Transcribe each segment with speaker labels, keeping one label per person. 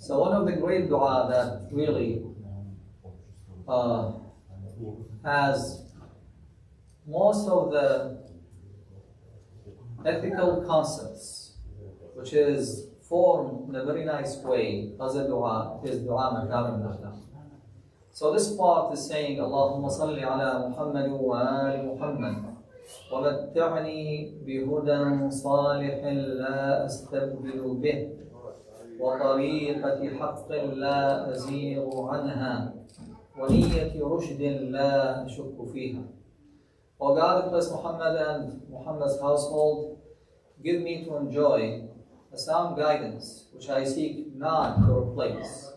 Speaker 1: So one of the great dua that really has most of the ethical concepts, which is formed in a very nice way as a dua, is dua makarim al-akhlaq. So this part is saying, Allahumma salli ala Muhammad wa ali Muhammad wa matta'ni bihudan salihin la astabdilu bih wa tariqati haqqin la aziru anha wa niyyati rushdin la ashukku fiha. O God, bless Muhammad and Muhammad's household. Give me to enjoy a sound guidance which I seek not to replace,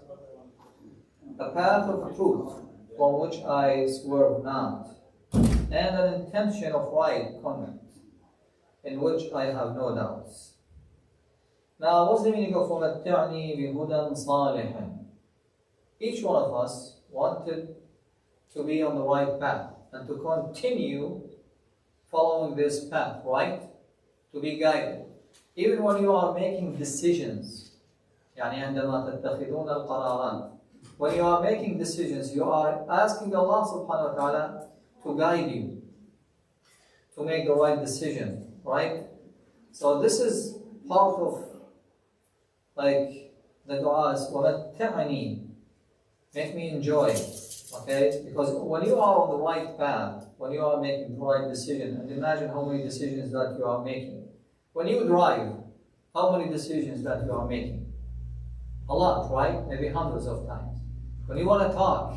Speaker 1: a path of truth from which I swerve not, and an intention of right conduct in which I have no doubts. Now, what's the meaning of وَمَتِّعْنِي بِهُدًى صَالِحٍ? Each one of us wanted to be on the right path and to continue following this path, right? To be guided. Even when you are making decisions, يعني عندما تتخذون القرارات, when you are making decisions, you are asking Allah subhanahu wa ta'ala to guide you, to make the right decision, right? So this is part of like the du'as, وَمَتَّعْنِي, make me enjoy, okay? Because when you are on the right path, when you are making the right decision, and imagine how many decisions that you are making. When you drive, how many decisions that you are making? A lot, right? Maybe hundreds of times. When you want to talk,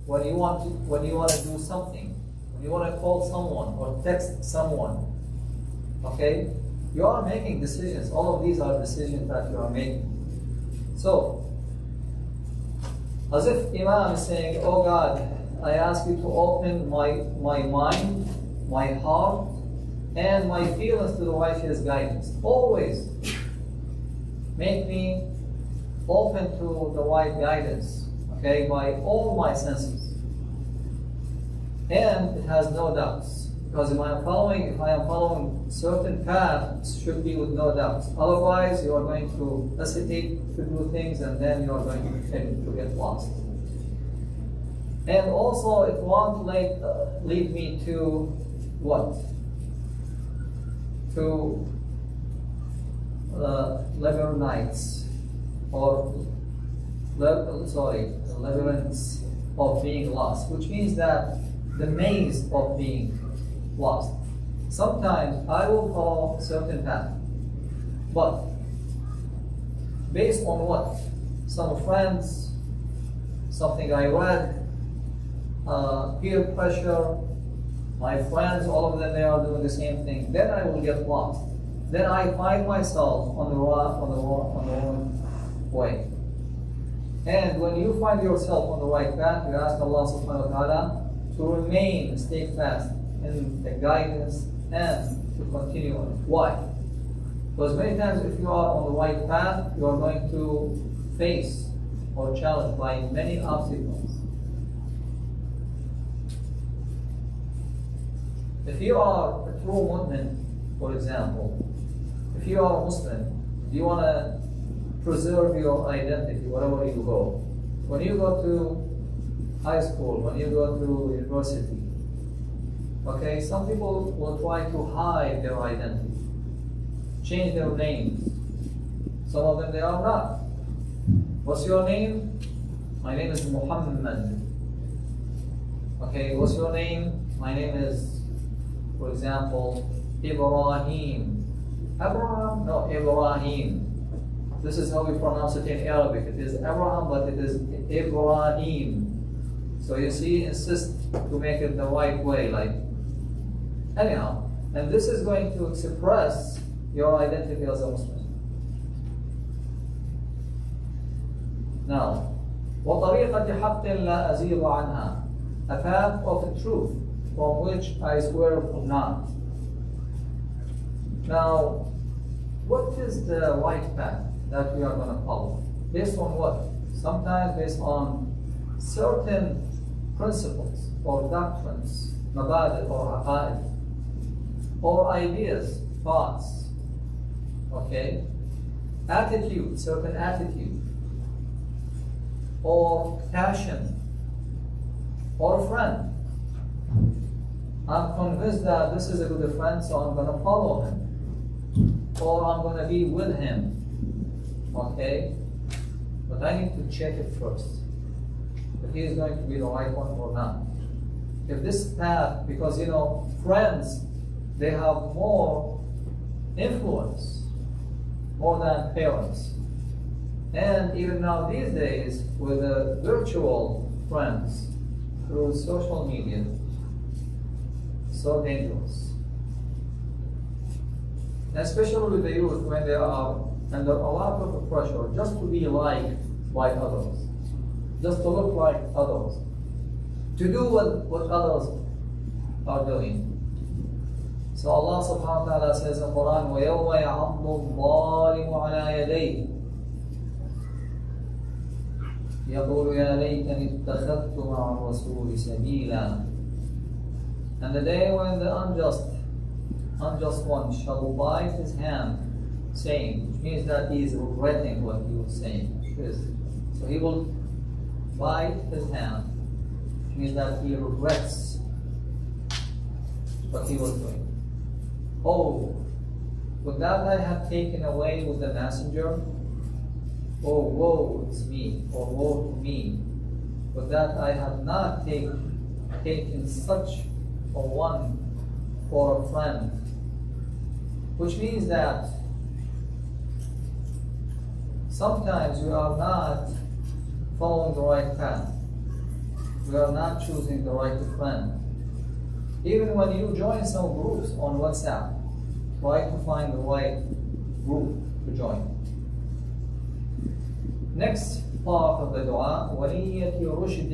Speaker 1: when you want to do something, when you want to call someone or text someone, okay? You are making decisions. All of these are decisions that you are making. So, as if Imam is saying, oh God, I ask you to open my mind, my heart, and my feelings to the righteous guidance. Always make me open to the right guidance, okay, by all my senses. And it has no doubts. Because if I am following certain paths, it should be with no doubts. Otherwise, you are going to hesitate to do things, and then you are going to get lost. And also, it won't lead me to what? To labyrinths, or labyrinths of being lost, which means that the maze of being lost. Sometimes I will follow certain path, but based on what? Some friends, something I read, peer pressure, my friends, all of them, they are doing the same thing. Then I will get lost. Then I find myself on the wrong way. And when you find yourself on the right path, you ask Allah subhanahu wa ta'ala to remain steadfast in the guidance and to continue on it. Why? Because many times if you are on the right path, you are going to face or challenged by many obstacles. If you are a true mu'min, for example, if you are a Muslim, if you want to preserve your identity wherever you go, when you go to high school, when you go to university, okay, some people will try to hide their identity, change their names. Some of them, they are not. What's your name? My name is Muhammad. Okay, what's your name? My name is, for example, Ibrahim. Abraham? No, Ibrahim. This is how we pronounce it in Arabic. It is Abraham, but it is Ibrahim. So you see, insist to make it the right way, like, anyhow. And this is going to express your identity as a Muslim. Now, وَطَرِيقَةِ حَقٍّ لَا أَزِيغُ عَنْهَا, a path of truth from which I swerve not. Now, what is the right path that we are going to follow? Based on what? Sometimes based on certain principles or doctrines, mabadi or aqaid, or ideas, thoughts, okay? Attitude, certain attitude, or passion or a friend. I'm convinced that this is a good friend, so I'm going to follow him, or I'm going to be with him. Okay? But I need to check it first, if he is going to be the right one or not. If this path, because friends, they have more influence, more than parents. And even now these days, with the virtual friends through social media, so dangerous. Especially with the youth, when they are under a lot of pressure just to be liked by others, just to look like others, to do what others are doing. So Allah subhanahu wa ta'ala says in the Quran, وَيَوْمَ يَعَضُّ الظَّالِمُ عَلَى يَدَيْهِ يَقُولُ يَا لَيْتَنِي اتَّخَذْتُ مَعَ الرَّسُولِ سَبِيلًا. And the day when the unjust one shall bite his hand, saying, which means that he is regretting what he was saying. So he will bite his hand, which means that he regrets what he was doing. Oh, would that I have taken away with the messenger? Oh, woe is me, or woe to me. Would that I have not taken such a one for a friend. Which means that sometimes we are not following the right path. We are not choosing the right friend. Even when you join some groups on WhatsApp, try to find the right group to join. Next part of the dua, وَنِيَّةِ رُشْدٍ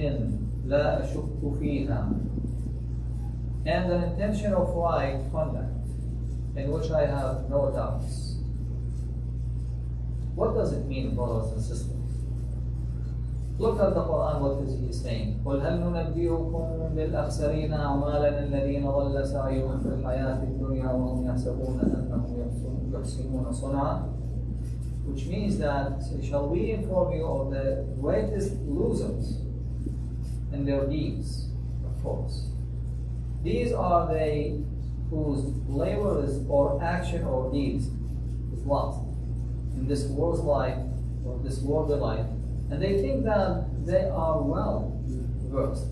Speaker 1: لَا أَشُكُّ فِيهَا. And an intention of right conduct, in which I have no doubts. What does it mean, brothers and sisters? Look at the Quran, what is he saying? قُلْ هَلْ نُنَبِّئُكُمْ بِالْأَخْسَرِينَ أَعْمَالًا الَّذِينَ ضَلَّ سَعْيُهُمْ فِي الْحَيَاةِ الدُّنْيَا وَهُمْ يَحْسَبُونَ أَنَّهُمْ يُحْسِنُونَ صُنْعًا. Which means that, shall we inform you of the greatest losers in their deeds, of course. These are they whose labor or action or deeds is lost in this world's life, or this worldly life, and they think that they are well versed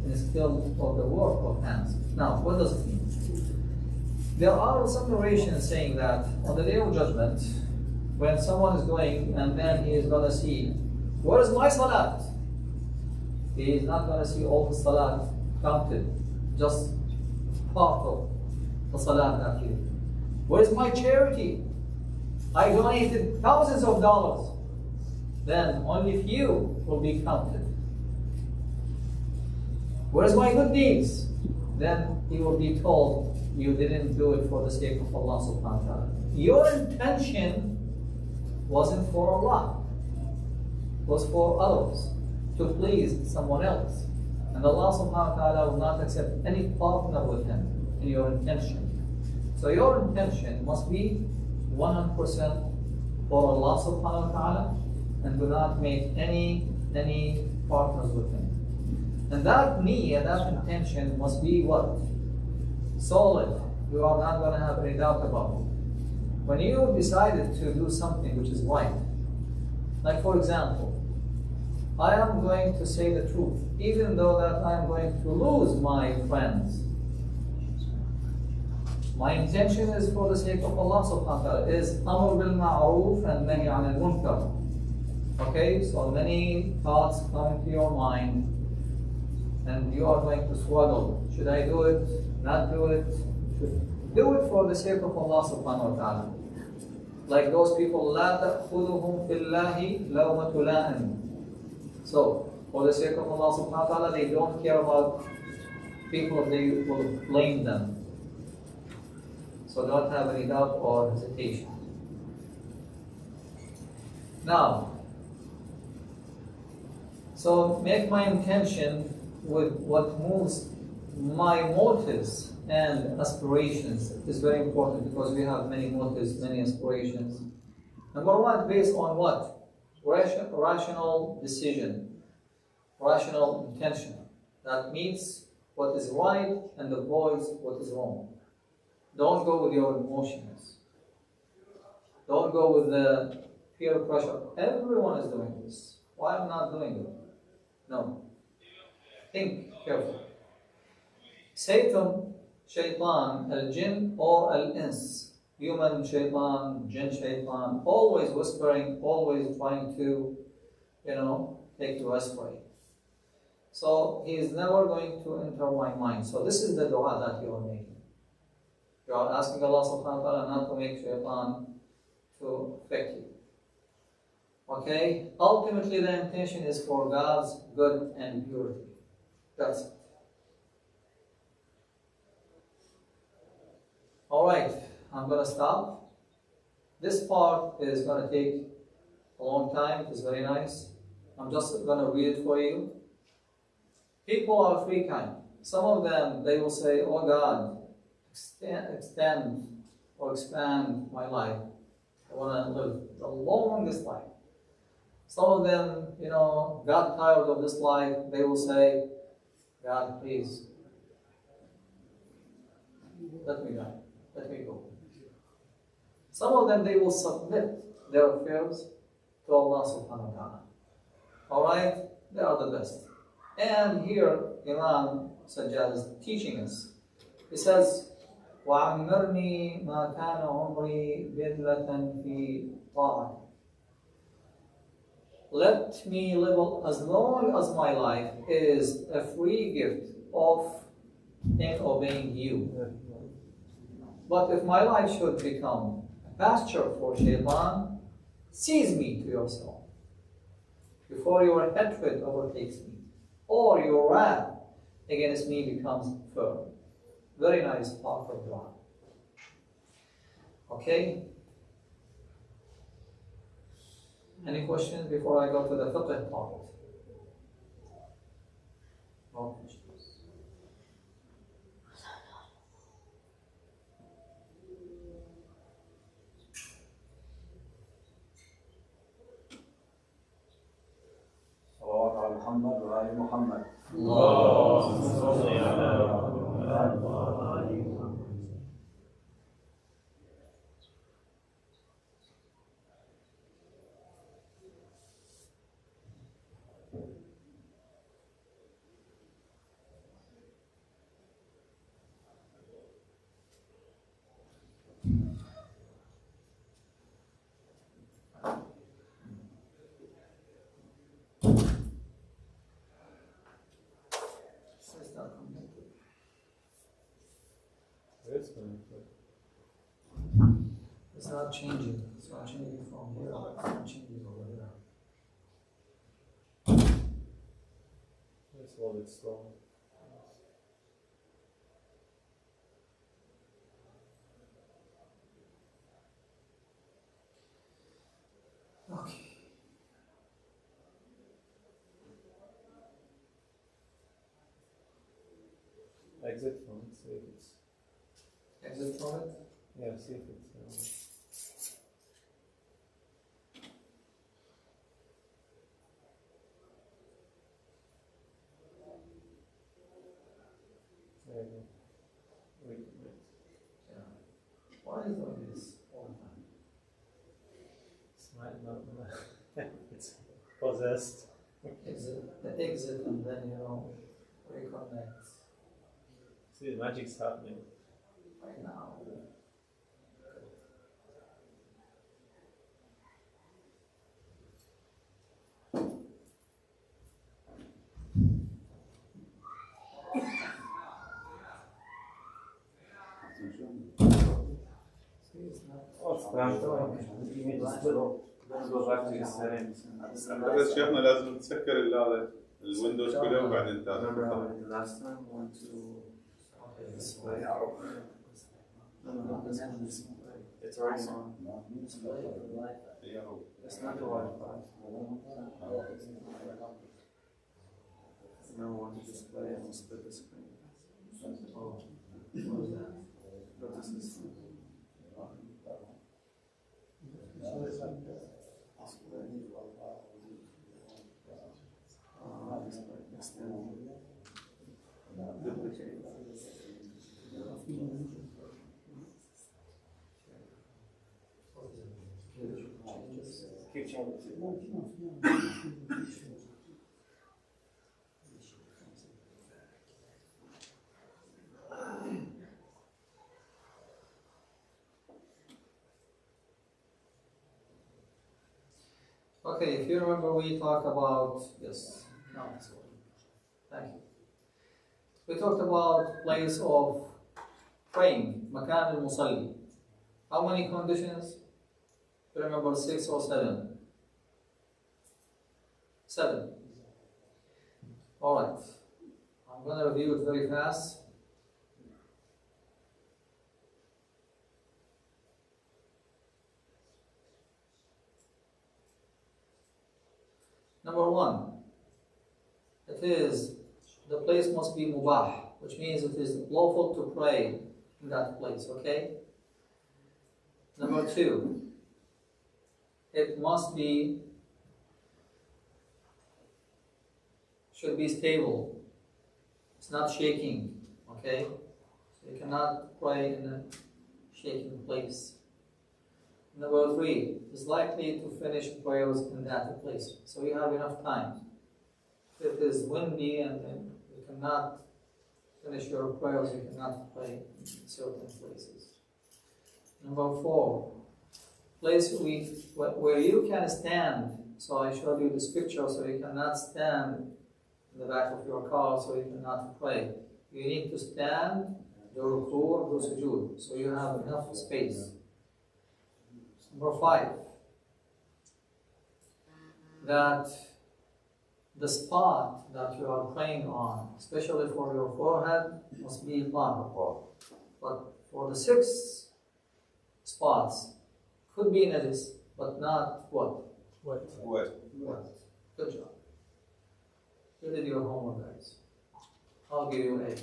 Speaker 1: in the skill of the work of hands. Now, what does it mean? There are some narrations saying that on the day of judgment, when someone is going and then he is going to see, where is my salat? He is not going to see all the salat counted, just part of the salat that he did. Where is my charity? I donated thousands of dollars. Then only few will be counted. Where is my good deeds? Then he will be told, you didn't do it for the sake of Allah subhanahu wa ta'ala. Your intention wasn't for Allah, it was for others, to please someone else. And Allah subhanahu wa ta'ala will not accept any partner with him in your intention. So your intention must be 100% for Allah subhanahu wa ta'ala, and do not make any partners with him. And that niyyah, that intention must be what? Solid. You are not going to have any doubt about it. When you decided to do something which is right, like for example, I am going to say the truth, even though that I am going to lose my friends. My intention is for the sake of Allah subhanahu wa ta'ala, is amr bil ma'roof and nahi anil munkar. Okay, so many thoughts come into your mind, and you are going to struggle. Should I do it? Not do it? Do it for the sake of Allah subhanahu wa ta'ala. Like those people, لا تأخذهم في الله لومة لائم. So, for the sake of Allah subhanahu wa ta'ala, they don't care about people, they will blame them. So don't have any doubt or hesitation. Now, so make my intention with what moves my motives and aspirations is very important, because we have many motives, many aspirations. Number one, based on what? Rational decision. rational intention that meets what is right and avoids what is wrong. Don't go with your emotions. Don't go with the peer pressure. Everyone is doing this. Why am I not doing it? No. Think carefully. Satan, shaitan, al-jinn or al-ins, human shaitan, jinn shaitan, always whispering, always trying to, take you astray. So he is never going to enter my mind. So this is the dua that you are making. You are asking Allah subhanahu wa ta'ala not to make shaitan to affect you. Okay? Ultimately the intention is for God's good and purity. That's it. Alright, I'm going to stop. This part is going to take a long time. It's very nice. I'm just going to read it for you. People are three kinds. Some of them, they will say, oh God, extend or expand my life. I want to live the longest life. Some of them, got tired of this life. They will say, God, please, let me die. Let me go. Some of them, they will submit their affairs to Allah subhanahu wa ta'ala. Alright? They are the best. And here, Imam suggests teaching us. He says, وَعَمِّرْنِي مَا كَانَ عُمْرِي بِذْلَةً فِي طَاعَةٍ. Let me live as long as my life is a free gift in obeying you. But if my life should become a pasture for shaitan, seize me to yourself before your hatred overtakes me, or your wrath against me becomes firm. Very nice part of dua. Okay? Any questions before I go to the fiqh part? No questions.
Speaker 2: صلوات على محمد وآل محمد.
Speaker 3: اللهم صل على محمد وآل محمد.
Speaker 1: It's not changing. It's not changing from here. It's not changing over there.
Speaker 3: Let's hold it slow.
Speaker 1: Okay.
Speaker 3: Exit from it, see if it's.
Speaker 1: Exit from it.
Speaker 3: Yeah, see if it's. There you go. Wait a minute.
Speaker 1: Yeah. Why is doing this all the time?
Speaker 3: It's not it's possessed.
Speaker 1: The exit and then reconnect.
Speaker 3: See, the magic's happening.
Speaker 1: Right now.
Speaker 3: Go back to your settings.
Speaker 4: بس شيخنا لازم تسكر هذا الويندوز كله وبعدين
Speaker 3: Remember how
Speaker 4: تعال.
Speaker 3: we did last time? We went to display. No, this one is display. It's already on. It's not the Wi-Fi. Now we want to display and we'll split the screen.
Speaker 1: Oh, what was that?
Speaker 3: Go to system. Display. Display.
Speaker 1: Okay, if you remember, we talked about, yes, no, sorry. Thank you. We talked about place of praying, makan al-musalli. How many conditions? You remember 6 or 7? 7. All right. I'm going to review it very fast. Number 1, the place must be mubah, which means it is lawful to pray in that place, okay? Number 2, it should be stable. It's not shaking, okay? So you cannot pray in a shaking place. Number 3, is likely to finish prayers in that place. So you have enough time. If it is windy and then you cannot finish your prayers, you cannot pray in certain places. Number 4, place where you can stand. So I showed you this picture, so you cannot stand in the back of your car, so you cannot pray. You need to stand, do ruku or do sujood, so you have enough space. Number 5, that the spot that you are praying on, especially for your forehead, must be tahir. But for the 6 spots, could be najis, but not what?
Speaker 4: Wet.
Speaker 1: Good job. You did your homework, guys. I'll give you A.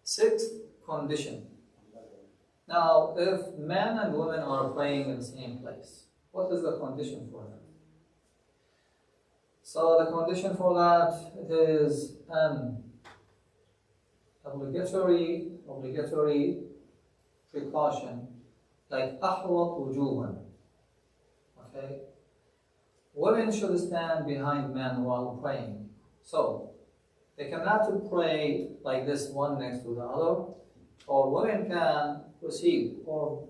Speaker 1: 6th condition. Now, if men and women are praying in the same place, what is the condition for that? So the condition for that, it is an obligatory precaution, like ahwat wujuban. Okay? Women should stand behind men while praying. So they cannot pray like this, one next to the other, or women can proceed or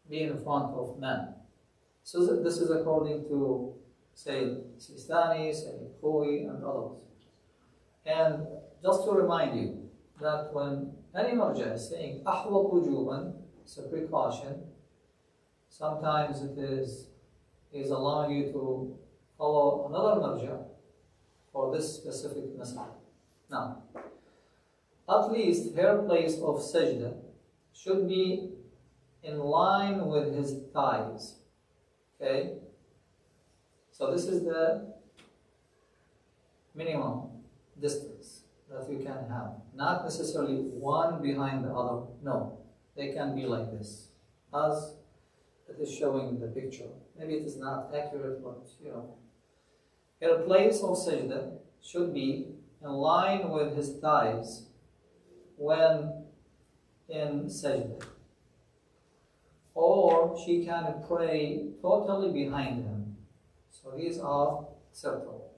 Speaker 1: be in front of men. So this is according to Sayyid Sistani, Sayyid Khoi, and others. And just to remind you that when any marja is saying ahwat wujuban, it's a precaution. Sometimes it is allowing you to follow another marja for this specific mas'ala. Now, at least her place of sajda should be in line with his thighs. Okay? So this is the minimum distance that you can have. Not necessarily one behind the other. No. They can be like this, as it is showing in the picture. Maybe it is not accurate, but you know. Her place of sajda should be in line with his thighs when in sajda. Or she can pray totally behind him. So these are acceptable.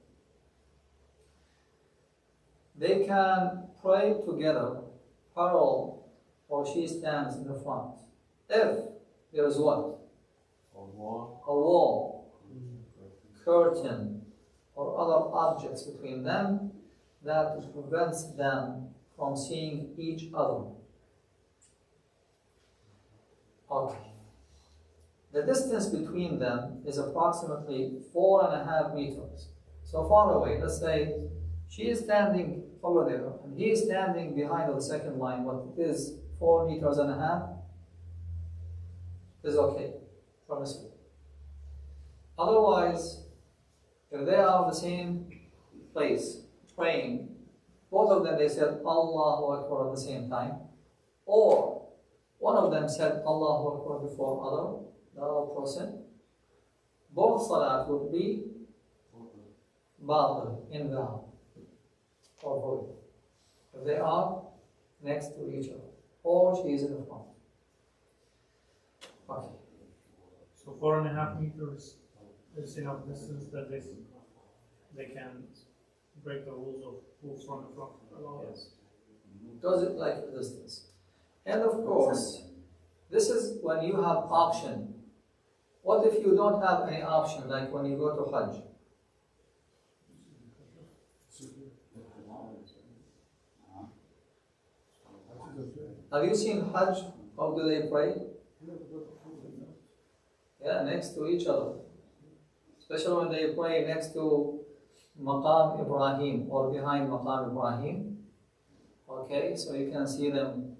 Speaker 1: They can pray together, parallel, or she stands in the front. If there is what? A wall, curtain, or other objects between them that prevents them from seeing each other. Okay. The distance between them is approximately 4.5 meters. So far away, let's say she is standing over there and he is standing behind the second line, what it is 4.5 meters is okay, permissible. Otherwise, if they are in the same place praying, both of them they said Allahu Akbar at the same time, or one of them said Allahu Akbar before the other person, both salat would be batil, invalid, or void. If they are next to each other, or she is in the front. Okay.
Speaker 5: So So 4.5 meters is enough distance that they can break the rules of who's from the front.
Speaker 1: Yes. Does it like a distance. And of course, this is when you have option. What if you don't have any option, like when you go to Hajj? Have you seen Hajj? How do they pray? Yeah, next to each other. Especially when they pray next to Maqam Ibrahim or behind Maqam Ibrahim. Okay, so you can see them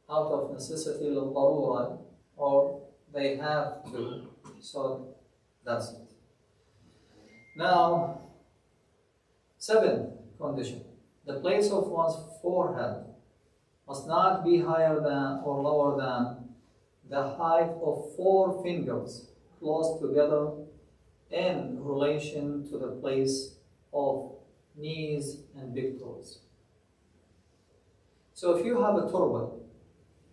Speaker 1: out of necessity al-darura, or they have to. So that's it. Now, 7th condition. The place of one's forehead must not be higher than or lower than the height of 4 fingers close together in relation to the place of knees and big toes. So if you have a turban,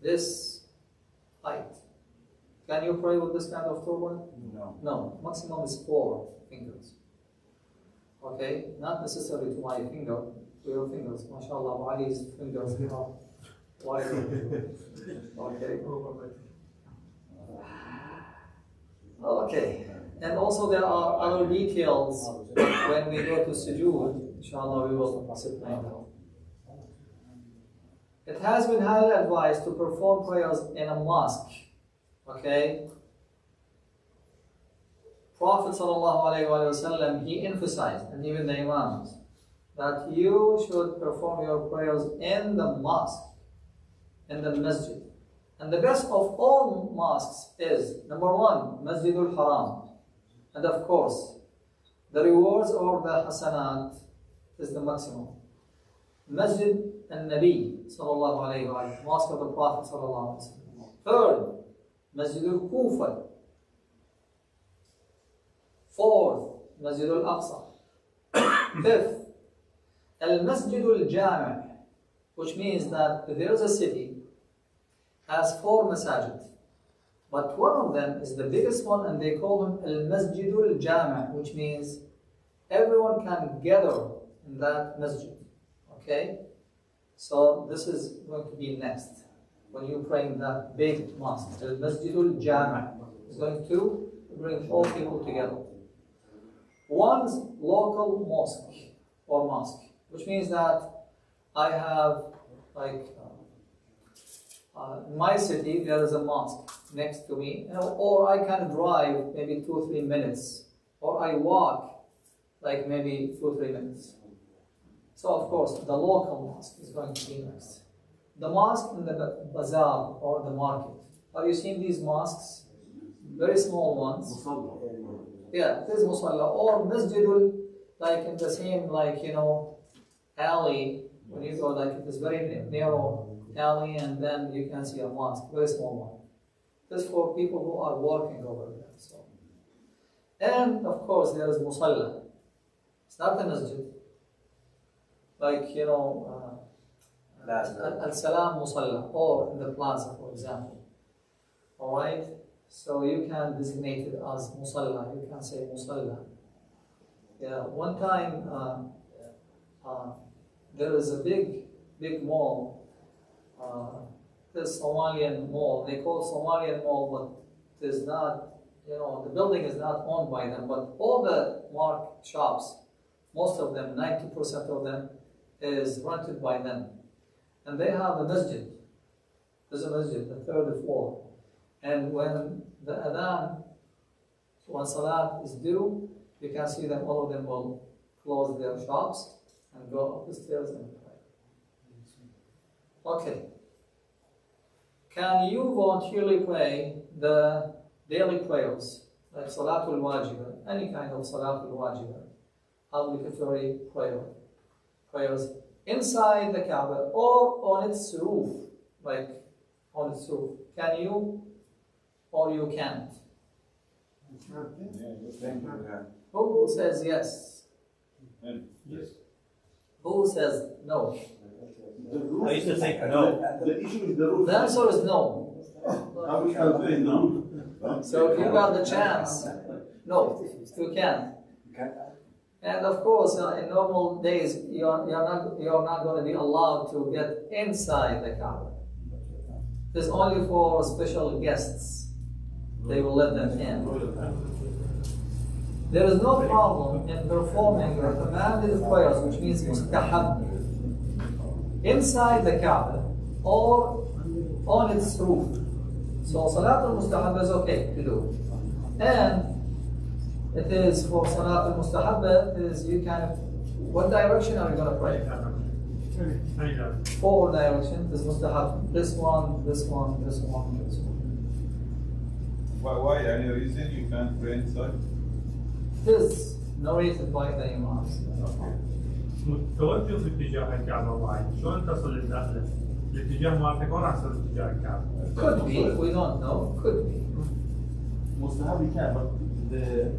Speaker 1: this height, can you pray with this kind of turban?
Speaker 2: No.
Speaker 1: No, maximum is 4 fingers. Okay, not necessarily to my finger, to your fingers. MashaAllah, Ali's fingers are wider. Okay. Okay. And also there are other details when we go to sujood. Inshallah, we will explain that. It has been highly advised to perform prayers in a mosque. Okay? Prophet ﷺ, he emphasized, and even the Imams, that you should perform your prayers in the mosque, in the masjid. And the best of all mosques is, number 1, Masjidul Haram. And of course, the rewards or the hasanat is the maximum. Masjid al-Nabi, sallallahu alayhi wa sallam, mosque of the Prophet sallallahu alayhi wa sallam. 3rd, Masjid al-Kufa. 4th, Masjid al-Aqsa. 5th, Al-Masjid al-Jami', which means that there is a city has 4 masajid. But one of them is the biggest one, and they call him Al-Masjid al-Jami', which means everyone can gather in that masjid. Okay? So this is going to be next. When you pray in that big mosque, Al-Masjid al-Jami' is going to bring all people together. One's local mosque, which means that I have, like, in my city, there is a mosque next to me, or I can drive maybe 2 or 3 minutes, or I walk like maybe 2 or 3 minutes. So of course, the local mosque is going to be next. The mosque in the bazaar or the market. Have you seen these mosques? Very small ones. Yeah, this is musalla or masjidul, like in the same, like, alley. When you go, like, it is very narrow alley, and then you can see a mosque, very small one. This is for people who are working over there. So, and of course, there is musalla. It's not a masjid. Like, Al-Salam Musalla, or in the plaza, for example. Alright? So you can designate it as Musalla, you can say Musalla. Yeah, one time, there is a big mall, this Somalian mall, they call it Somalian mall, but it is not, the building is not owned by them, but all the market shops, most of them, 90% of them, is rented by them. And they have a masjid. There's a masjid, the 3rd floor. And when the adhan, when salat is due, you can see them, all of them will close their shops and go up the stairs and pray. Okay. Can you voluntarily pray the daily prayers, like Salatul Wajibah, any kind of Salatul Wajibah, obligatory prayers inside the Kaaba or on its roof, like on its roof? Can you or you can't? Who says yes?
Speaker 3: Yes.
Speaker 1: Who says no?
Speaker 3: I used to think no.
Speaker 2: The issue is the roof.
Speaker 1: The answer is no. So if you got the chance, no, you can't. And of course, in normal days, you're not going to be allowed to get inside the Kaaba. It's only for special guests. They will let them in. There is no problem in performing recommended prayers, which means mustahab, inside the Kaaba or on its roof. So Salat al-Mustahab is okay to do. And it is for Salat al-Mustahab, is you can, what direction are you going to pray? Four directions is Mustahab. This one, this one, this one, this one.
Speaker 4: Why? Any reason you can't pray inside?
Speaker 1: It is narrated by the Imams.
Speaker 5: توجه في اتجاه الكعبة واحد، شلون تصل للداخل؟ الاتجاه مالتك وين راح تصل اتجاه الكعبة؟
Speaker 1: Could be, we don't know, could be.
Speaker 3: مستحب كان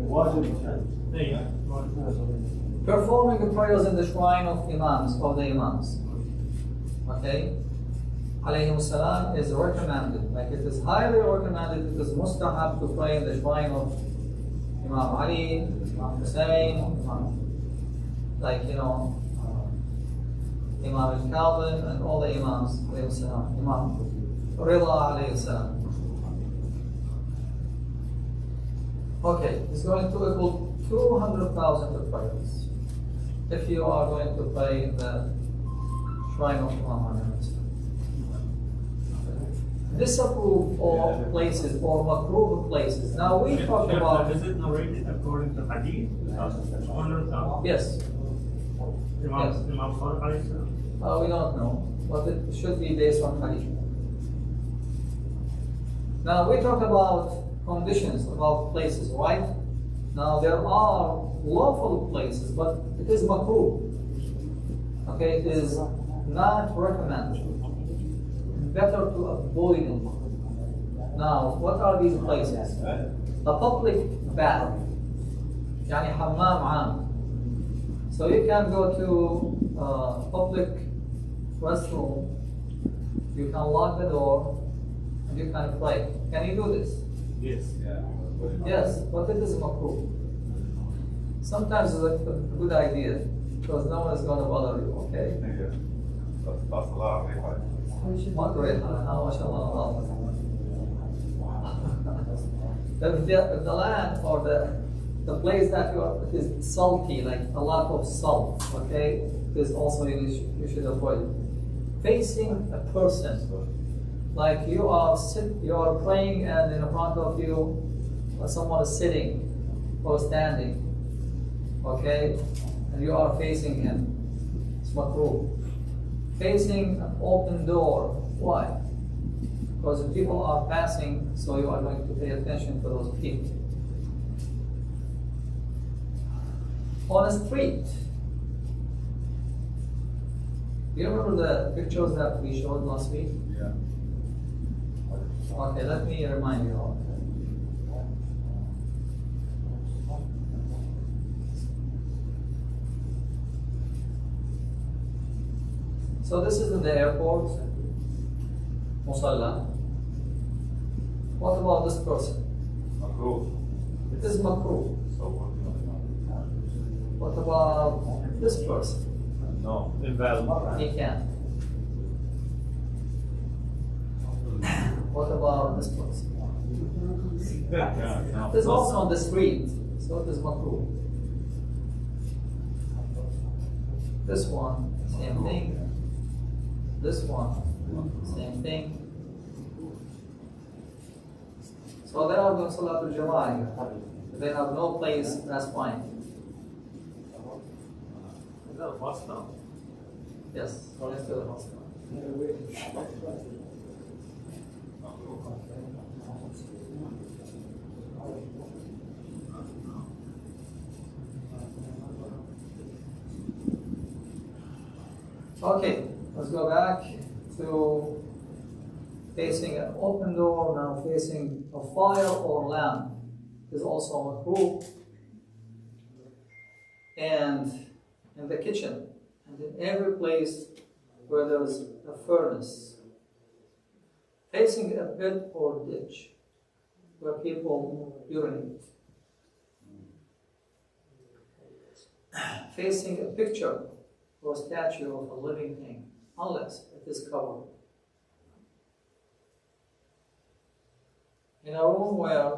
Speaker 3: واجب كان.
Speaker 1: Performing the prayers in the shrine of the Imams. Okay? Alayhim salam is recommended. Like it is highly recommended, it is mustahab to pray in the shrine of Imam Ali, Imam Hussein, Imam al-Calvin and all the Imams, alayhim salam. Imam Rida alayhi salam. Okay, it's going to equal 200,000 prayers if you are going to pray in the shrine of Imam Ali. Disapproved of places or makruh places. Now we talk about.
Speaker 5: Is it narrated according to Hadith?
Speaker 1: Yes.
Speaker 5: Imam Sadiq alayhi salam.
Speaker 1: We don't know, but it should be based on Hadith. Now we talk about conditions, about places, right? Now there are lawful places, but it is makruh. Okay, it is not recommended. Better to avoid it. Now, what are these places? A public bath, يعني حمام عام. So you can go to a public restroom, you can lock the door, and you can pray. Can you do this?
Speaker 5: Yes.
Speaker 1: Yes, but it is makruh. Sometimes it's a good idea, because no one is going to bother you, okay? What ريحة؟ ما شاء الله. If the land or the place that you are, it is salty, like a lot of salt, okay? This also you should avoid it. Facing a person, like you are praying and in front of you someone is sitting or standing, okay? And you are facing him. It's makruh. Facing an open door. Why? Because if people are passing, so you are going to pay attention to those people. On a street. Do you remember the pictures that we showed last week?
Speaker 4: Yeah.
Speaker 1: Okay, let me remind you all. So this is in the airport, Musalla. What about this person?
Speaker 4: Makruh.
Speaker 1: It is makruh.
Speaker 4: So
Speaker 1: What about this person?
Speaker 4: no.
Speaker 3: Invalid.
Speaker 1: He can. What about this person? It is also on the street, so it is makruh. This one, same thing. This one, same thing. So they are doing Salatul Jama'ah. If they have no place, that's fine.
Speaker 5: Is that a bus stop?
Speaker 1: Yes, let's do the hospital. Okay, let's go back to facing an open door, now facing a fire or lamp is also makruh. And in the kitchen, and in every place where there is a furnace, Facing a pit or ditch where people urinate. Facing a picture or statue of a living thing, unless it is covered. In a room where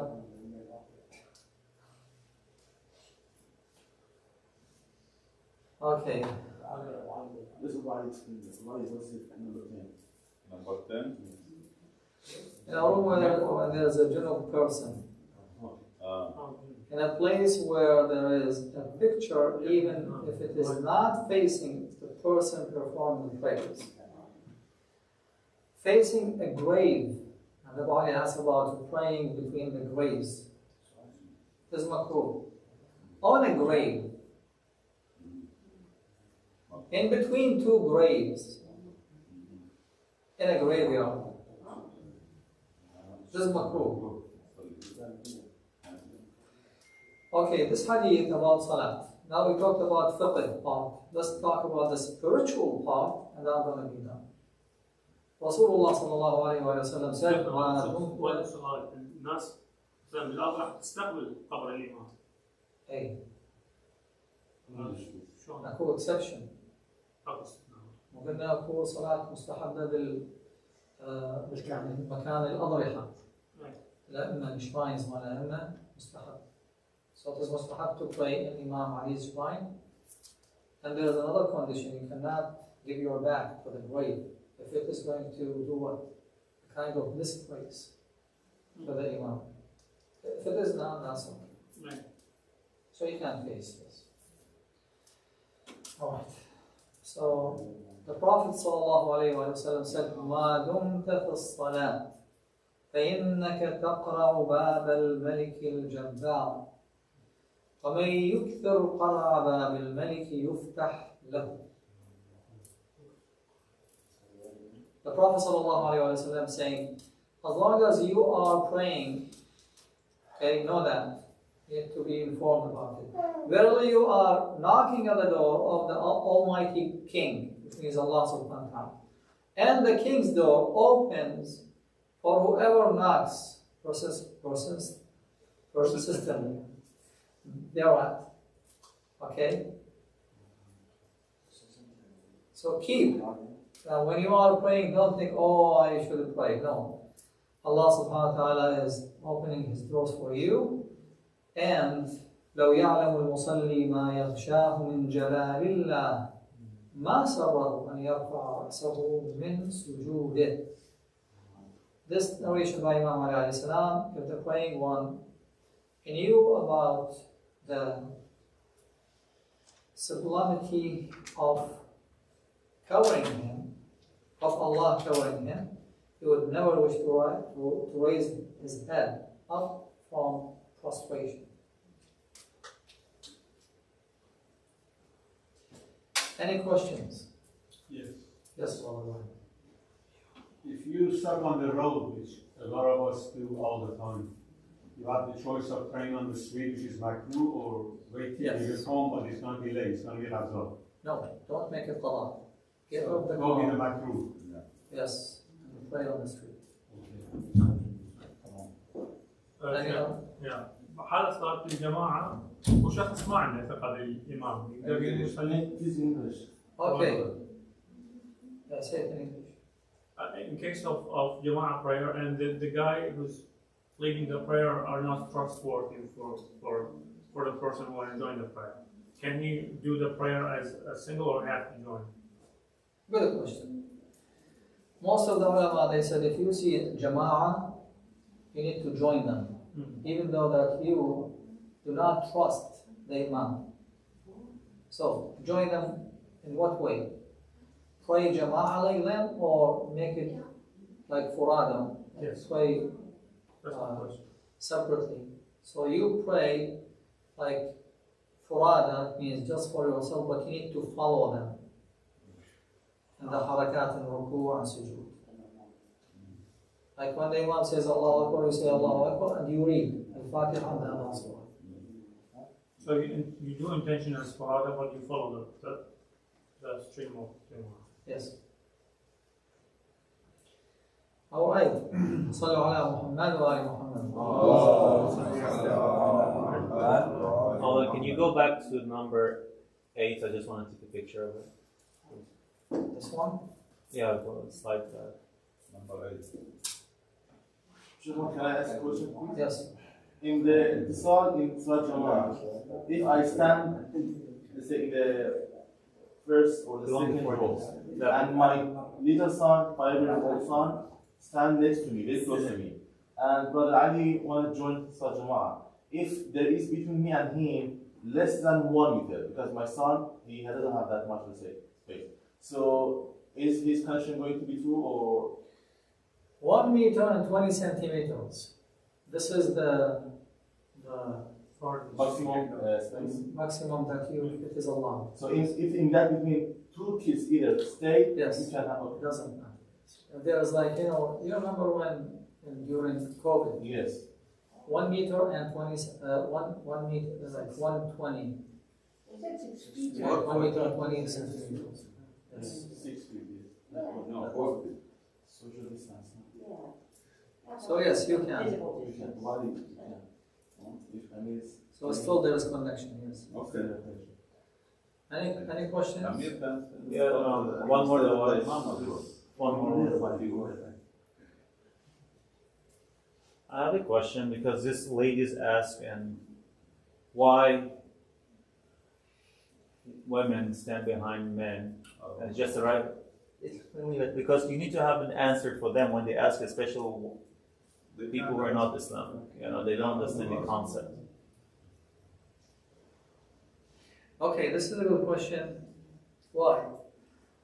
Speaker 1: okay.
Speaker 2: This is why it's number 10.
Speaker 4: Number 10.
Speaker 1: In a room where there's a general person. In a place where there is a picture, even if it is not facing the person performing the prayers. Facing a grave, and the body asks about praying between the graves. This is makruh. On a grave, in between two graves, in a graveyard. This is makruh. Okay, this hadith about salat. Now we talked about fiqh part. Let's talk about the spiritual part, and I'm going to be done. Rasulullah sallallahu alayhi wa sallam said,
Speaker 5: وين سؤال الناس مثلا بالأضحى تستقبل قبر الإمام.
Speaker 1: Hey,
Speaker 5: شلون؟
Speaker 1: أكو exception. وقلنا أكو صلاة مستحبة مكان الأضرحة. الأئمة الشراينز مال الأئمة مستحب. So it is mustahab to pray in Imam Ali's shrine. And there is another condition: you cannot give your back to the grave if it is going to do what? A kind of misplace for the Imam. If it is not, that's okay. So you can face this. Alright. So the Prophet ﷺ said, مَا دُمْتَ فِي الصَّلَاةِ فَإِنَّكَ تَقْرَعُ بَابَ الْمَلِكِ الْجَبَّارِ وَمَنْ يُكْثِرْ قَرْعَ بَابِ الْمَلِكِ يُفْتَحْ لَهُ. The Prophet ﷺ saying, as long as you are praying, okay, know that. You have to be informed about it. Verily you are knocking at the door of the Almighty King, which means Allah subhanahu wa ta'ala. And the King's door opens for whoever knocks persistently. They're right. Okay? So keep. Now when you are praying, don't think, oh, I shouldn't pray. No. Allah subhanahu wa ta'ala is opening His doors for you. And لو يعلم المصلي ما يغشاه من جلال الله ما سره أن يرفع رأسه من سجوده. This narration by Imam Ali alayhi salam, if the praying one, he knew about the sublimity of covering him, of Allah covering him, he would never wish to raise his head up from prostration. Any questions?
Speaker 6: Yes.
Speaker 1: Yes, Allah.
Speaker 6: If you stuck on the road, which a lot of us do all the time, you have the choice of praying on the street, which is makruh, or wait till you get home, but it's going to be late, it's going to be hazard.
Speaker 1: No, don't make it qada. Get off the
Speaker 6: Go in the
Speaker 1: car.
Speaker 6: makruh.
Speaker 1: Yes, and pray on the street.
Speaker 5: حالة صلاة الجماعة وشخص ما عنده ثقة بالإمام يقدر يصلي.
Speaker 1: Okay. Say it in English.
Speaker 5: In case of Jama'ah prayer and the guy who's leading the prayer are not trustworthy for the person who is joining the prayer, can he do the prayer as a single or have to join?
Speaker 1: Good question. Most of the ulama, they said if you see jama'ah, you need to join them. Even though that you do not trust the imam. So, join them in what way? Pray jama'ah like them or make it like furada?
Speaker 5: Yes.
Speaker 1: Pray separately. So you pray like furada, means just for yourself, but you need to follow them. And the harakat and ruku' and sujood. Like when the imam says Allahu Akbar, you say Allahu Akbar and you read Al-Fatiha and the Anam Surah.
Speaker 5: So you do intention as Farada, but you follow the stream of Jama'ah.
Speaker 1: Yes. All right. صلوا على محمد وآل محمد.
Speaker 3: Oh, can you go back to number 8? I just want to take a picture of it.
Speaker 1: This one?
Speaker 3: Yeah, well, it's like that.
Speaker 4: Number 8.
Speaker 2: Sheikh, can I ask a question, please?
Speaker 1: Yes.
Speaker 2: In the Salat in Salat Jama'ah, if I stand, let's say, in the first or the
Speaker 3: The one
Speaker 2: second
Speaker 3: before
Speaker 2: row,
Speaker 3: this. That-
Speaker 2: and my little son, 5-year-old son, stand next to me, very close to me, and Brother Ali want to join Salat Jama'ah. If there is between me and him less than 1 meter, because my son, he doesn't have that much, let's say, space. So, is his connection going to be true, or
Speaker 1: 1 meter and 20 centimeters. This is the
Speaker 2: maximum space?
Speaker 1: maximum that it is allowed.
Speaker 2: So if in that between two kids either stay,
Speaker 1: Yes.
Speaker 2: you can have
Speaker 1: It doesn't matter. There's like, you remember when during COVID,
Speaker 2: yes.
Speaker 1: 1 meter and 20, 1 meter is like 120. 1 meter and 20 centimeters. Yes.
Speaker 2: 6 feet, yes.
Speaker 4: No, 4 feet.
Speaker 2: Social distance.
Speaker 1: So yes, you can.
Speaker 2: You can. Why you can? If I mean it's
Speaker 1: So still there is connection, yes.
Speaker 4: Okay.
Speaker 1: Any questions?
Speaker 4: Amir can.
Speaker 3: Yeah, one more device. One more. I have a question because this lady's asking why women stand behind men. And it's just the right. Because you need to have an answer for them when they ask, especially people who are not Islamic. They don't understand the concept.
Speaker 1: Okay, this is a good question. Why?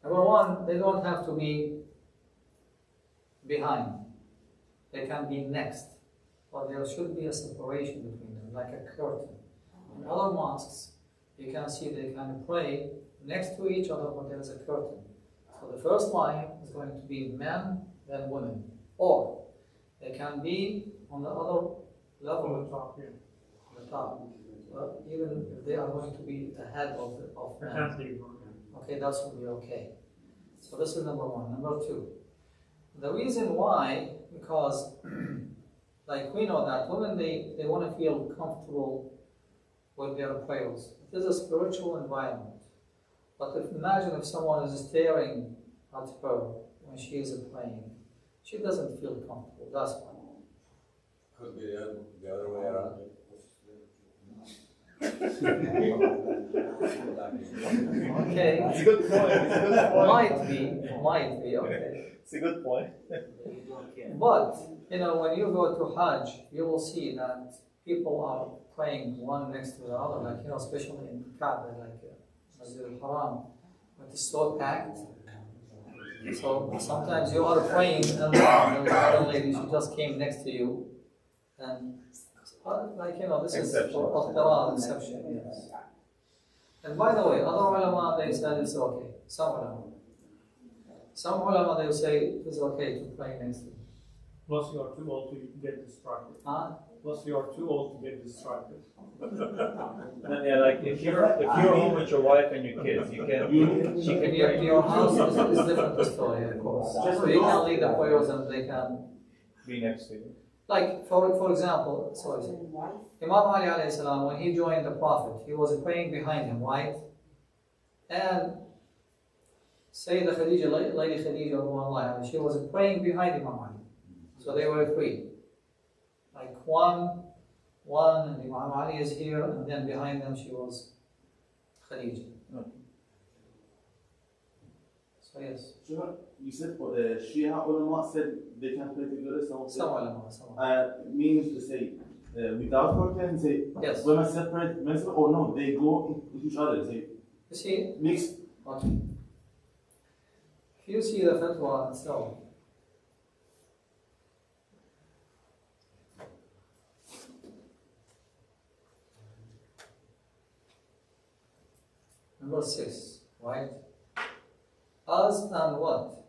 Speaker 1: Number one, they don't have to be behind. They can be next. But there should be a separation between them, like a curtain. In other mosques, you can see they can pray next to each other, but there is a curtain. So the first line is going to be men, then women. Or they can be on the other level,
Speaker 5: On the top, yeah.
Speaker 1: on the top. Even if they are going to be ahead of
Speaker 5: I
Speaker 1: men.
Speaker 5: can't leave.
Speaker 1: Okay, that will be okay. So this is number one. Number two, the reason why, because like we know that women, they want to feel comfortable with their prayers. It is a spiritual environment. But imagine if someone is staring at her when she is praying. She doesn't feel comfortable, that's why.
Speaker 7: Could be the other way around.
Speaker 1: Okay.
Speaker 3: It's a good point. It's a good point.
Speaker 1: Might be, okay.
Speaker 3: It's a good point.
Speaker 1: But, when you go to Hajj, you will see that people are praying one next to the other, like, especially in Kaaba, like Masjid al-Haram, but it's so packed. So sometimes you are praying and the other lady, she just came next to you, and this is for exception, yes. And by the way, other ulama, they said it's okay. Some ulama, they say it's okay to pray next to you.
Speaker 5: Plus, you are too old to get distracted.
Speaker 1: Huh?
Speaker 5: Plus, you are too old to get distracted.
Speaker 3: Yeah, like if you're home with your wife and your kids, she can pray.
Speaker 1: Your house is different story, of course. So you can lead the prayers and they can,
Speaker 3: Be next to you.
Speaker 1: like for example, Imam Ali alayhi salam, when he joined the Prophet, he was praying behind him, right? And Sayyidah Khadija, Lady Khadija, she was praying behind Imam Ali. So they were three. Like one, and Imam Ali is here, and then behind them she was Khadija.
Speaker 3: Okay.
Speaker 2: So yes. You said for the Shia ulama said they can pray together.
Speaker 1: Some ulama.
Speaker 2: Means to say without curtain, say
Speaker 1: Yes.
Speaker 2: women separate, men separate, or no, they go into each other. Say
Speaker 1: You see,
Speaker 2: mixed.
Speaker 1: okay. If you see the fatwa itself, number 6, right? As and what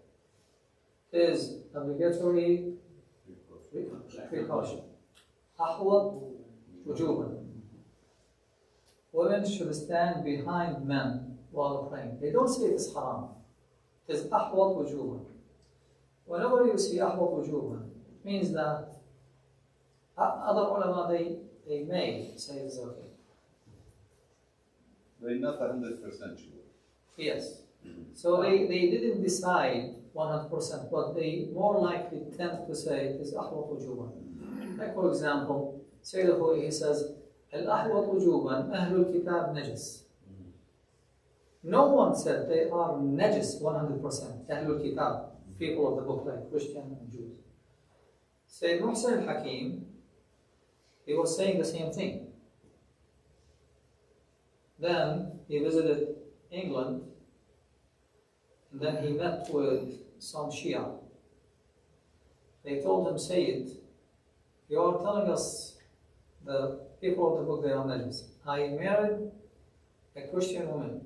Speaker 1: is obligatory precaution. Ahwat wujuban. Women should stand behind men while praying. They don't say it is haram. It is ahwat wujuban. whenever you see أحوط وجوبا, it means that other ulama, they may say it's okay.
Speaker 4: They're not 100% sure.
Speaker 1: Yes. So they didn't decide 100%, but they more likely tend to say it is أحوط وجوبا. Like for example, Sayyid al-Khoury, he says, الأحوط وجوبا أهل الكتاب نجس. No one said they are najis 100%. Ahlul Kitab, people of the book like Christian and Jews. Sayyid Muhsin al-Hakim, he was saying the same thing. Then he visited England, and then he met with some Shia. They told him, Sayyid, you are telling us the people of the book, they are najis. I married a Christian woman,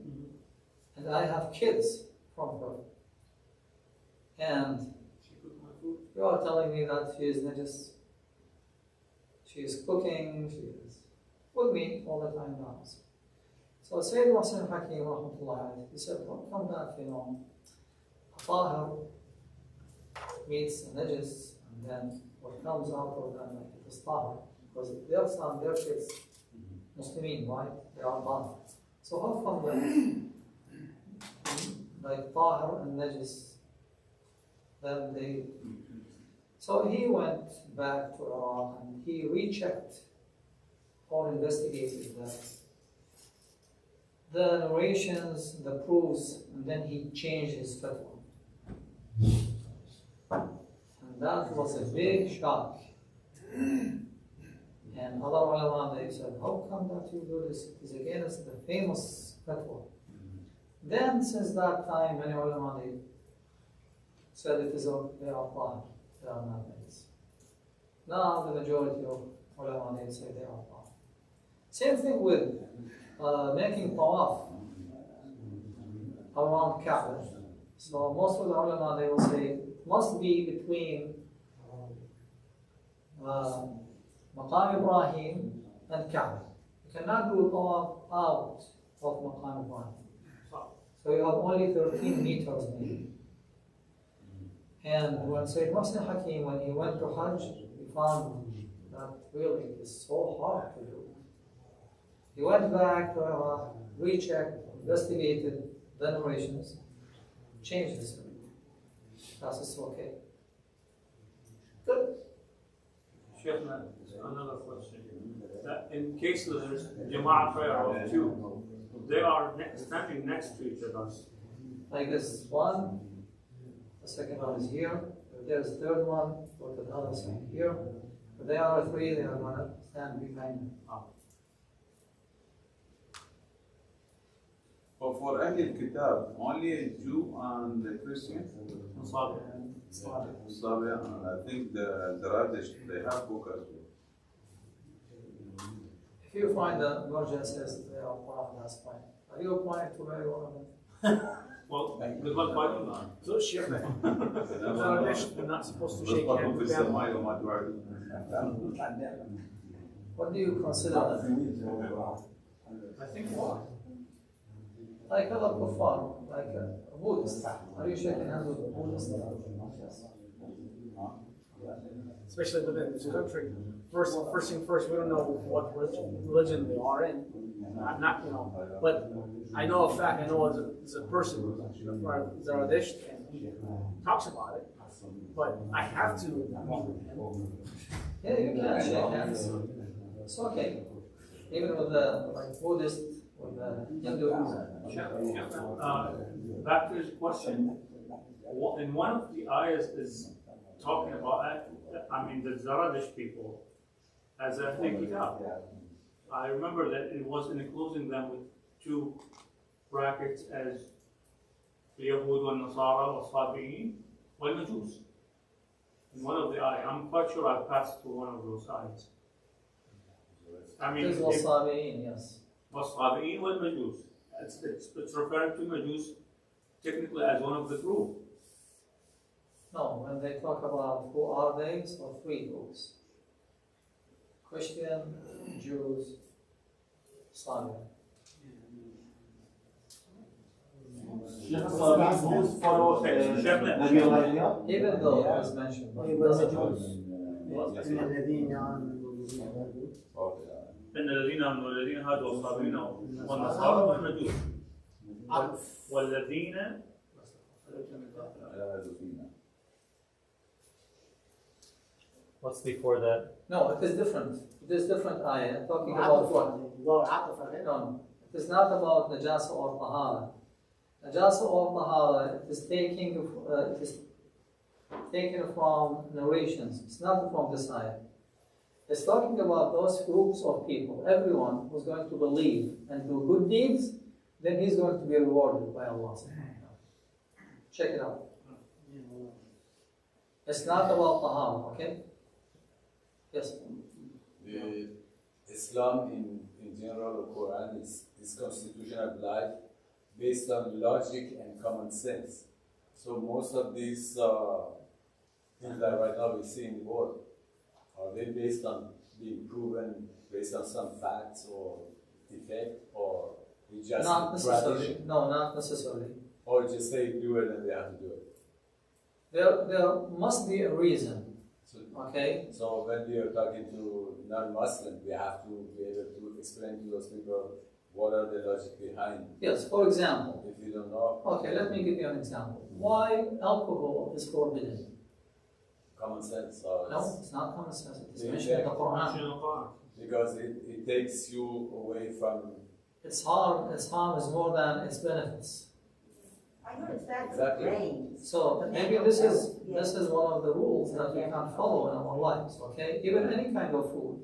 Speaker 1: and I have kids from her. And you are telling me that she is najis. She is cooking, she is with me all the time now. So Sayyid Muhsin al-Hakim, rahmatullah, he said, how come that, a tahir meets a najis, and then what comes out of them, like it is tahir, because their son, their kids, Muslimin, right? They are tahir. So how come that, like tahir and najis, then they... So he went back to Iraq and he rechecked or investigated the narrations, the proofs, and then he changed his fatwa. And that was a big shock. And other ulama, they said, how come that you do this? It is against the famous fatwa. Then, since that time, many ulama, they said it is they are fine, they are not nice. Now, the majority of ulama, they say they are fine. Same thing with making tawaf around Kaaba. So most of the ulama, they will say it must be between Maqam Ibrahim and Kaaba. You cannot do tawaf out of Maqam Ibrahim. So you have only 13 meters maybe. And when Sayyid Muhsin Hakim, when he went to Hajj, he found that really it is so hard to do. He went back to Iraq, rechecked, investigated the narrations, changed this. That's okay. Good.
Speaker 5: Sheikh, another question. In case there's Jama'ah prayer of two, they are standing next to each other.
Speaker 1: Like this one, the second one is here. If there's a third one, go to the other side here. If they are three, they are going to stand behind them.
Speaker 4: For Ahl al-Kitab, only a Jew and a Christian?
Speaker 1: Sabi.
Speaker 4: Sabi, and I think the Radish, they have book as well.
Speaker 1: If you find the Marja says they are fine, that's fine. Are you applying to marry one of them?
Speaker 5: Well, good luck fighting that.
Speaker 8: So, Sheikh, they're not supposed to shake hands with them.
Speaker 1: What do you consider that?
Speaker 8: I think what?
Speaker 1: Like other kuffar, like a Buddhist. Are you shaking hands with a Buddhist? Yes.
Speaker 8: Especially within this country. First thing first, we don't know what religion they are in. Not but I know a fact. I know as a person who's Zaradish and he talks about it. But I have to meet with him.
Speaker 1: Yeah, you can shake hands. It's okay. Even with the Buddhist, with the Hindu.
Speaker 5: Back to his question. In one of the ayahs is talking about, the Zaradish people as a kitab. I remember that it was enclosing them with two brackets as Yahud wal Nasara wal Sabi'in wal Majus. In one of the ayahs, I'm quite sure I passed through one of those ayahs.
Speaker 1: This was Sabi'in, yes.
Speaker 5: Sabi'in wal Majus. It's referring to Majus technically as one of the group.
Speaker 1: No, when they talk about who are they, so three groups. Christian, Jews, Sabi'in.
Speaker 2: Sheikh who's follow Nabi Allah?
Speaker 1: Even though it was mentioned, but it doesn't
Speaker 5: إن الذين آمنوا والذين هادوا والصابرين والنصارى والمجوس والذين
Speaker 3: What's before that?
Speaker 1: No, it is different. It is different ayah talking about what? No, it is not about najasa or tahara. Najasa or tahara, it is taken from narrations. It's not from this ayah. It's talking about those groups of people. Everyone who's going to believe and do good deeds, then he's going to be rewarded by Allah. Check it out. It's not about tahara, okay? Yes.
Speaker 7: The Islam in general, the Quran is constitution of life based on logic and common sense. So most of these things that right now we see in the world, are they based on being proven based on some facts or effect, or it's just
Speaker 1: Not necessarily.
Speaker 7: tradition?
Speaker 1: No, not necessarily.
Speaker 7: Or just say do it and they have to do it.
Speaker 1: There must be a reason.
Speaker 7: So,
Speaker 1: Okay?
Speaker 7: so when we are talking to non-Muslims, we have to be able to explain to those people what are the logic behind.
Speaker 1: Yes, for example.
Speaker 7: If you don't know,
Speaker 1: Okay, let me give you an example. Why alcohol is forbidden?
Speaker 7: common sense.
Speaker 1: No, it's not common sense. It is
Speaker 7: Yeah,
Speaker 1: mentioned in the
Speaker 7: yeah.
Speaker 1: Quran.
Speaker 7: Because it takes you away from
Speaker 1: Its harm is more than its benefits.
Speaker 9: I noticed that
Speaker 7: Exactly.
Speaker 9: rains.
Speaker 1: So maybe this is one of the rules that we can't follow in our lives. Okay, even any kind of food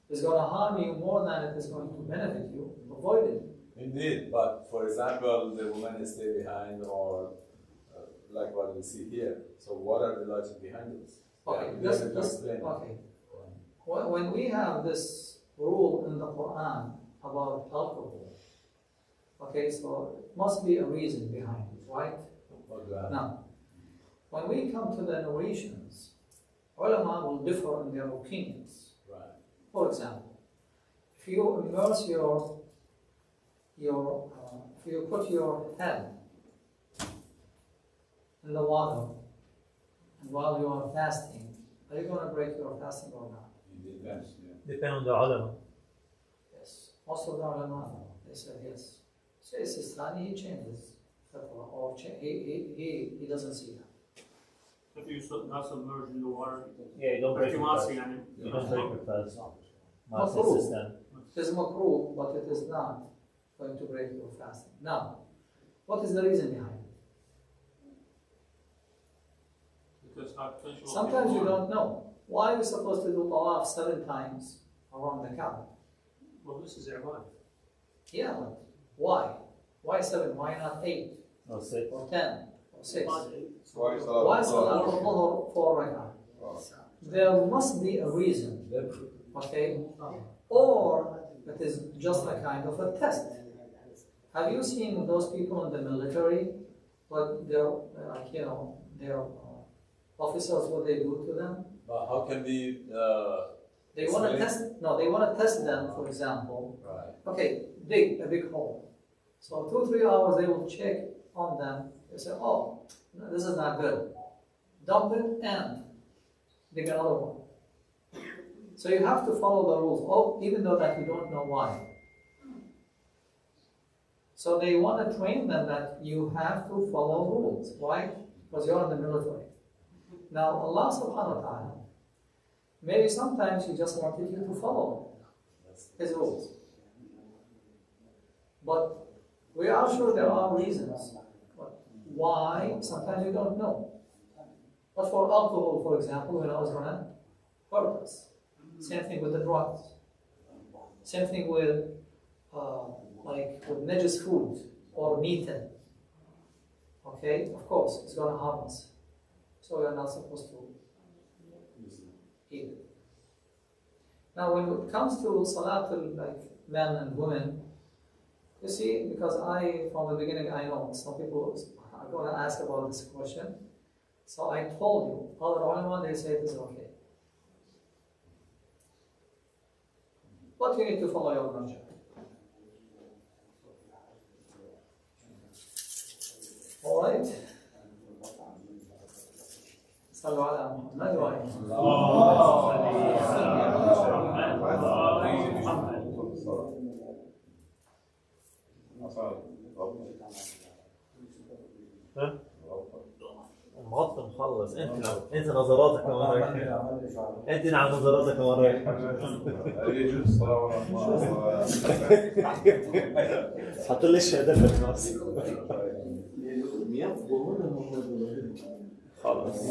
Speaker 1: is going to harm you more than it is going to benefit you. Avoid it.
Speaker 7: Indeed, but for example, the woman stay behind, or like what we see here. So, what are the logic behind this?
Speaker 1: Okay,
Speaker 7: We have to explain.
Speaker 1: okay. When we have this rule in the Quran about alcohol, okay, so it must be a reason behind it, right?
Speaker 7: What do I have?
Speaker 1: Now, when we come to the narrations, ulama will differ in their opinions.
Speaker 7: Right.
Speaker 1: For example, if you immerse if you put your head in the water, and while you are fasting, are you going to break your fasting or not?
Speaker 7: It depends. Yeah.
Speaker 3: Depend on the ulama.
Speaker 1: Yes. Most of the ulama, they said yes. So it's Sistani, he changes fatwa, or he doesn't see that.
Speaker 5: if you not submerged in the water,
Speaker 3: Yeah, you don't break your fast.
Speaker 5: يعني.
Speaker 3: You don't break your fast.
Speaker 1: Makruh.
Speaker 3: System.
Speaker 1: It is makruh, but it is not going to break your fasting. Now, what is the reason behind it?
Speaker 5: Because potential.
Speaker 1: Sometimes you don't know. Why are we supposed to do tawaf 7 times around the Kaaba?
Speaker 5: Well, this is ibadah.
Speaker 1: Yeah, but why? Why 7? Why not 8
Speaker 3: No, 6.
Speaker 1: or 10 or 6?
Speaker 4: Why
Speaker 1: Why Salat al-Dhuhr 4 rak'ah? There must be a reason, okay? Or it is just a kind of a test. Have you seen those people in the military? What their their officers, what they do to them?
Speaker 7: But how can we?
Speaker 1: They want to
Speaker 7: Explain.
Speaker 1: test. No, they want to test them. For example,
Speaker 7: Right.
Speaker 1: okay, dig a big hole. So 2-3 hours they will check on them. They say, "Oh, no, this is not good." Dump it and dig another one. So you have to follow the rules. Oh, even though that you don't know why. So they want to train them that you have to follow rules. Why? Because you're in the military. Now Allah subhanahu wa ta'ala, maybe sometimes He just wanted you to follow His rules. But we are sure there are reasons. But why? Sometimes you don't know. But for alcohol, for example, when I was going to hurt us. Same thing with the drugs. Same thing with with najis food or meat. Okay, of course, it's going to harm us. So we are not supposed to eat it. Now, when it comes to salatul, like men and women, you see, because from the beginning, I know some people are going to ask about this question. So I told you, other ulama, they say it is okay. But you need to follow your marja. Alright. صلوا على محمد وآل
Speaker 3: مغطى مخلص. انت نظراتك كمان رايح. انت نعم نظراتك كمان رايح.
Speaker 4: يجوز الصلاة
Speaker 3: حط لي الشهاده في النص. خلاص